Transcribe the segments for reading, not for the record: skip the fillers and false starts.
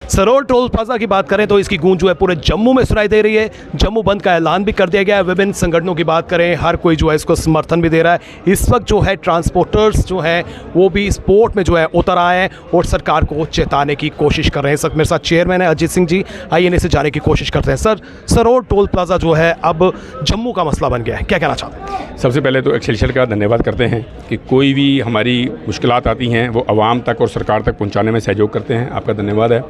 Sarol toll plaza की बात करें तो इसकी गूंज जो है पूरे जम्मू में सुनाई दे रही है। जम्मू बंद का ऐलान भी कर दिया गया है। विभिन्न संगठनों की बात करें, हर कोई जो है इसको समर्थन भी दे रहा है। इस वक्त जो है ट्रांसपोर्टर्स जो है वो भी स्पोर्ट में जो है उतर आए हैं और सरकार को चेताने की कोशिश कर रहे हैं। इस वक्त मेरे साथ चेयरमैन है अजीत सिंह जी, आइए इन्हें से जाने की कोशिश करते हैं। सर, सरोल टोल प्लाजा जो है अब जम्मू का मसला बन गया है, क्या कहना चाहते हैं? सबसे पहले तो एक्सेलशियल का धन्यवाद करते हैं कि कोई भी हमारी मुश्किलात आती हैं वो आवाम तक और सरकार तक पहुंचाने में सहयोग करते हैं, आपका धन्यवाद है।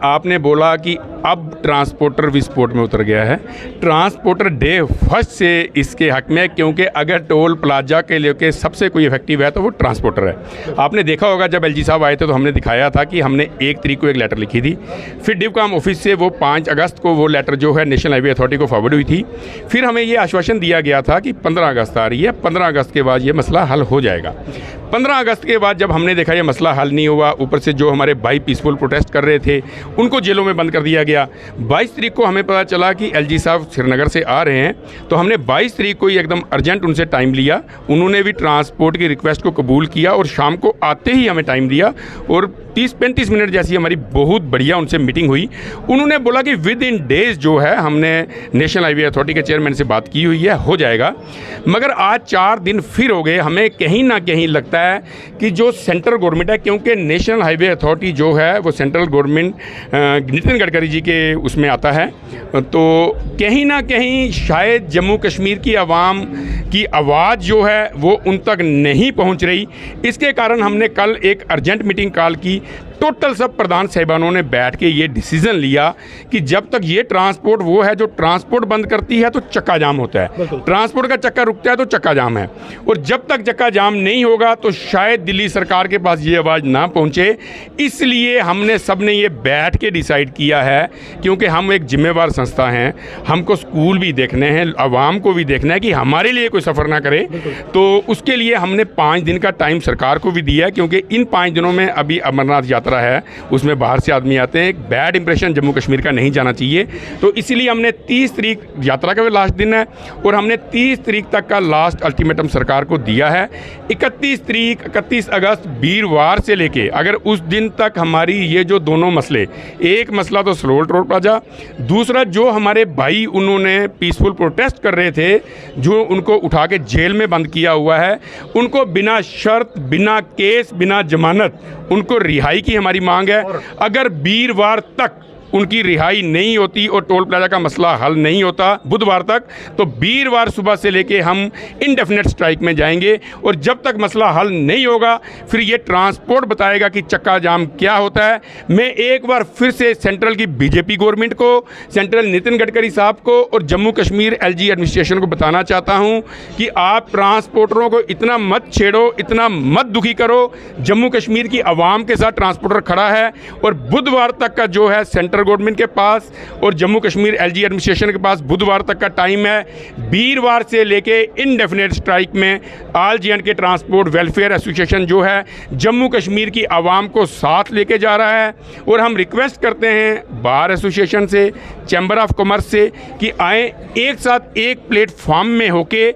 आपने बोला कि अब ट्रांसपोर्टर भी स्पोर्ट में उतर गया है। ट्रांसपोर्टर डे फर्स्ट से इसके हक में, क्योंकि अगर टोल प्लाजा के लिए सबसे कोई इफेक्टिव है तो वो ट्रांसपोर्टर है। आपने देखा होगा जब एलजी साहब आए थे तो हमने दिखाया था कि हमने 1 तारीख को एक लेटर लिखी थी, फिर डिवकाम ऑफिस से वो 5 अगस्त को वो लेटर जो है नेशनल हाईवे अथॉरिटी को फॉरवर्ड हुई थी। फिर हमें ये आश्वासन दिया गया था कि 15 अगस्त आ रही है, 15 अगस्त के बाद ये मसला हल हो जाएगा। 15 अगस्त के बाद जब हमने देखा ये मसला हल नहीं हुआ, ऊपर से जो हमारे भाई पीसफुल प्रोटेस्ट कर रहे थे उनको जेलों में बंद कर दिया गया। 22 तारीख को हमें पता चला कि एलजी साहब श्रीनगर से आ रहे हैं, तो हमने 22 तारीख को ही एकदम अर्जेंट उनसे टाइम लिया। उन्होंने भी ट्रांसपोर्ट की रिक्वेस्ट को कबूल किया और शाम को आते ही हमें टाइम दिया और 30-35 मिनट जैसी हमारी बहुत बढ़िया उनसे मीटिंग हुई। उन्होंने बोला कि विद इन डेज जो है हमने नेशनल हाईवे अथॉरिटी के चेयरमैन से बात की हुई है, हो जाएगा। मगर आज 4 दिन फिर हो गए, हमें कहीं ना कहीं लगता है कि जो सेंट्रल गवर्नमेंट है, क्योंकि नेशनल हाईवे अथॉरिटी जो है वो सेंट्रल गवर्नमेंट नितिन गडकरी जी के उसमें आता है, तो कहीं ना कहीं शायद जम्मू कश्मीर की आवाम की आवाज़ जो है वो उन तक नहीं पहुंच रही। इसके कारण हमने कल एक अर्जेंट मीटिंग कॉल की। टोटल सब प्रधान साहिबानों ने बैठ के ये डिसीजन लिया कि जब तक ये ट्रांसपोर्ट वो है जो ट्रांसपोर्ट बंद करती है तो चक्का जाम होता है, ट्रांसपोर्ट का चक्का रुकता है तो चक्का जाम है, और जब तक चक्का जाम नहीं होगा तो शायद दिल्ली सरकार के पास ये आवाज़ ना पहुंचे। इसलिए हमने सब ने ये बैठ के डिसाइड किया है, क्योंकि हम एक जिम्मेवार संस्था हैं, हमको स्कूल भी देखने हैं, आवाम को भी देखना है कि हमारे लिए कोई सफ़र ना करे, तो उसके लिए हमने 5 दिन का टाइम सरकार को भी दिया है, क्योंकि इन 5 दिनों में अभी अमरनाथ यात्रा है, उसमें बाहर से आदमी आते हैं, एक बैड इंप्रेशन जम्मू कश्मीर का नहीं जाना चाहिए। तो इसीलिए हमने 30 तारीख यात्रा का भी लास्ट दिन है और हमने 30 तारीख तक का लास्ट अल्टीमेटम सरकार को दिया है। 31 अगस्त वीरवार से लेके अगर उस दिन तक हमारी ये जो दोनों मसले, एक मसला तो सरोल टोल प्लाजा, दूसरा जो हमारे भाई उन्होंने पीसफुल प्रोटेस्ट कर रहे थे, जो उनको उठा के जेल में बंद किया हुआ है, उनको बिना शर्त, बिना केस, बिना जमानत उनको रिहाई की हमारी मांग है। अगर वीरवार तक उनकी रिहाई नहीं होती और टोल प्लाजा का मसला हल नहीं होता बुधवार तक, तो वीरवार सुबह से लेके हम इंडेफिनेट स्ट्राइक में जाएंगे। और जब तक मसला हल नहीं होगा फिर ये ट्रांसपोर्ट बताएगा कि चक्का जाम क्या होता है। मैं एक बार फिर से सेंट्रल की बीजेपी गवर्नमेंट को, सेंट्रल नितिन गडकरी साहब को और जम्मू कश्मीर एलजी एडमिनिस्ट्रेशन को बताना चाहता हूँ कि आप ट्रांसपोर्टरों को इतना मत छेड़ो, इतना मत दुखी करो। जम्मू कश्मीर की आवाम के साथ ट्रांसपोर्टर खड़ा है और बुधवार तक का जो है सेंट्रल गवर्नमेंट के पास और जम्मू कश्मीर एलजी एडमिनिस्ट्रेशन के पास बुधवार तक का टाइम है। वीरवार से लेके इंडेफिनेट स्ट्राइक में ऑल जे&के ट्रांसपोर्ट वेलफेयर एसोसिएशन जो है जम्मू कश्मीर की आवाम को साथ लेके जा रहा है। और हम रिक्वेस्ट करते हैं बार एसोसिएशन से, चैम्बर ऑफ कॉमर्स से कि आए एक साथ एक प्लेटफॉर्म में होके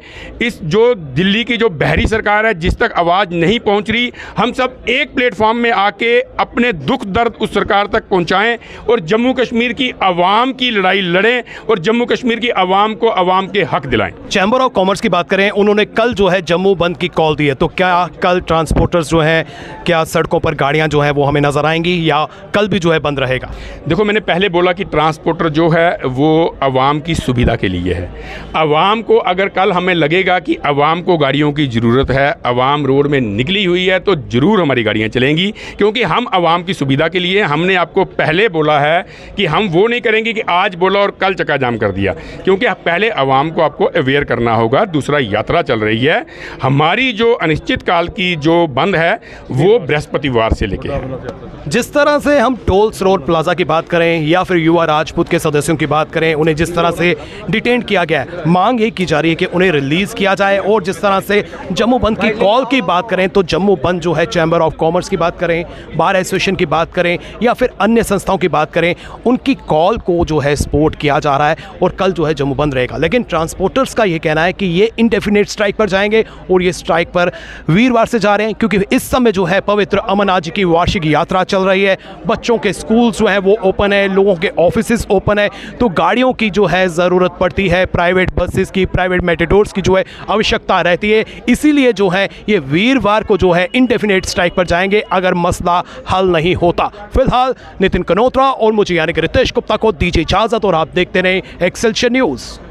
इस जो दिल्ली की जो बहरी सरकार है जिस तक आवाज़ नहीं पहुंच रही, हम सब एक प्लेटफॉर्म में आके अपने दुख दर्द उस सरकार तक पहुंचाएं और जम्मू कश्मीर की आवाम की लड़ाई लड़ें और जम्मू कश्मीर की आवाम को आवाम के हक दिलाएं। चैम्बर ऑफ कॉमर्स की बात करें, उन्होंने कल जो है जम्मू बंद की कॉल दी है, तो क्या कल ट्रांसपोर्टर्स जो हैं, क्या सड़कों पर गाड़ियां जो हैं वो हमें नजर आएंगी या कल भी जो है बंद रहेगा? देखो, मैंने पहले बोला कि ट्रांसपोर्टर जो है वो आवाम की सुविधा के लिए है। आवाम को अगर कल हमें लगेगा कि आवाम को गाड़ियों की ज़रूरत है, आवाम रोड में निकली हुई है, तो ज़रूर हमारी गाड़ियाँ चलेंगी, क्योंकि हम आवाम की सुविधा के लिए। हमने आपको पहले बोला है कि हम वो नहीं करेंगे कि आज बोला और कल चक्का जाम कर दिया, क्योंकि पहले आवाम को आपको अवेयर करना होगा। दूसरा, यात्रा चल रही है, हमारी जो अनिश्चित काल की जो बंद है वो बृहस्पतिवार से लेके है। जिस तरह से हम टोल सरोल प्लाजा की बात करें या फिर युवा राजपूत के सदस्यों की बात करें, उन्हें जिस तरह से डिटेन किया गया है, मांग ये की जा रही है कि उन्हें रिलीज़ किया जाए। और जिस तरह से जम्मू बंद की कॉल की बात करें तो जम्मू बंद जो है चैम्बर ऑफ कॉमर्स की बात करें, बार एसोसिएशन की बात करें या फिर अन्य संस्थाओं की बात करें, करें, उनकी कॉल को जो है सपोर्ट किया जा रहा है और कल जो है जम्मू बंद रहेगा। लेकिन ट्रांसपोर्टर्स का ये कहना है कि ये इंडेफिनिट स्ट्राइक पर जाएंगे और ये स्ट्राइक पर वीरवार से जा रहे हैं, क्योंकि इस समय जो है पवित्र अमरनाथ जी की वार्षिक यात्रा चल रही है। बच्चों के स्कूल जो हैं वो ओपन है, लोगों के ऑफिसेज ओपन है, तो गाड़ियों की जो है ज़रूरत पड़ती है, प्राइवेट बसेस की, प्राइवेट मेटाडोर्स की जो है आवश्यकता रहती है। इसीलिए जो है ये वीरवार को जो है इंडेफिनिट स्ट्राइक पर जाएंगे अगर मसला हल नहीं होता। फिलहाल नितिन कनोत्रा और मुझे यानी कि रितेश गुप्ता को दीजिए इजाजत और आप देखते रहे एक्सेलशियर न्यूज़।